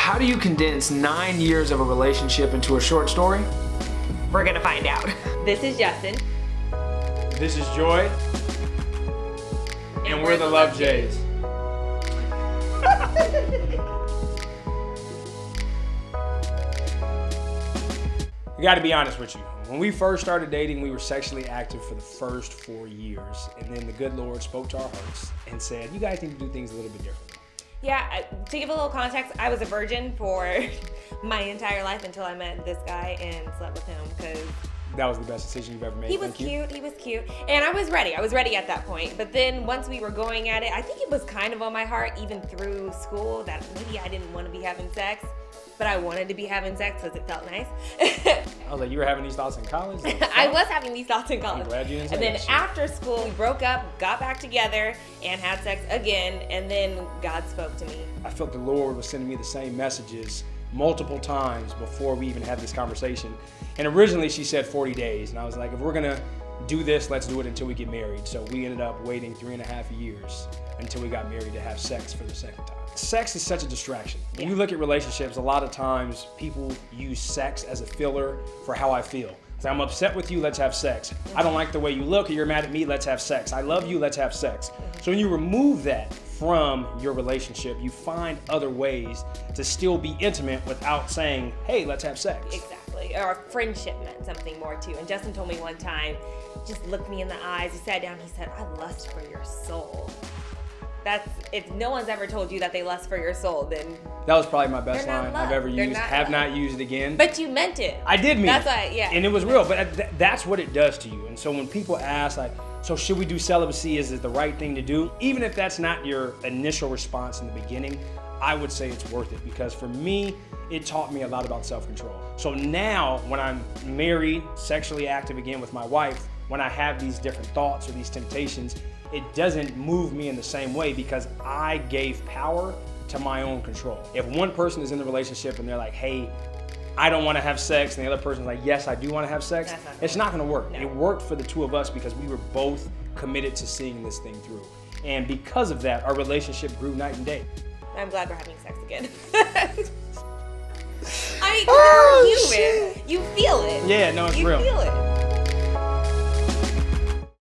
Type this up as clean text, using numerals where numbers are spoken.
How do you condense 9 years of a relationship into a short story? We're gonna find out. This is Justin. This is Joy. And we're the Love Jays. I gotta be honest with you. When we first started dating, we were sexually active for the first 4 years. And then the good Lord spoke to our hearts and said, you guys need to do things a little bit differently. Yeah, to give a little context, I was a virgin for my entire life until I met this guy and slept with him because that was the best decision you've ever made. He was cute, and I was ready at that point. But then once we were going at it, I think it was kind of on my heart, even through school, that maybe I didn't want to be having sex, but I wanted to be having sex because it felt nice. I was like, you were having these thoughts in college? I was having these thoughts in college. I'm glad you didn't say And then that shit. after school, we broke up, got back together, and had sex again, and then God spoke to me. I felt the Lord was sending me the same messages multiple times before we even had this conversation. And originally she said 40 days. And I was like, if we're gonna do this, let's do it until we get married. So we ended up waiting 3.5 years until we got married to have sex for the second time. Sex is such a distraction. When you look at relationships, a lot of times people use sex as a filler for how I feel. So I'm upset with you, let's have sex. I don't like the way you look, or you're mad at me, let's have sex. I love you, let's have sex. So when you remove that from your relationship, you find other ways to still be intimate without saying, hey, let's have sex. Exactly, or friendship meant something more too. And Justin told me one time, just looked me in the eyes, he sat down, he said, I lust for your soul. That's, if no one's ever told you that they lust for your soul, then that was probably my best line love. I've ever They're used. not Have love. not used it again. But you meant it. I did mean that's it. Why, yeah. And it was real, but that's what it does to you. And so when people ask, like, so should we do celibacy? Is it the right thing to do? Even if that's not your initial response in the beginning, I would say it's worth it, because for me, it taught me a lot about self-control. So now when I'm married, sexually active again with my wife, when I have these different thoughts or these temptations, it doesn't move me in the same way because I gave power to my own control. If one person is in the relationship and they're like, hey, I don't want to have sex, and the other person's like, yes, I do want to have sex, it's not going to work. No. It worked for the two of us because we were both committed to seeing this thing through. And because of that, our relationship grew night and day. I'm glad we're having sex again. I mean, you're human. You feel it. Yeah, no, it's you real. You feel it.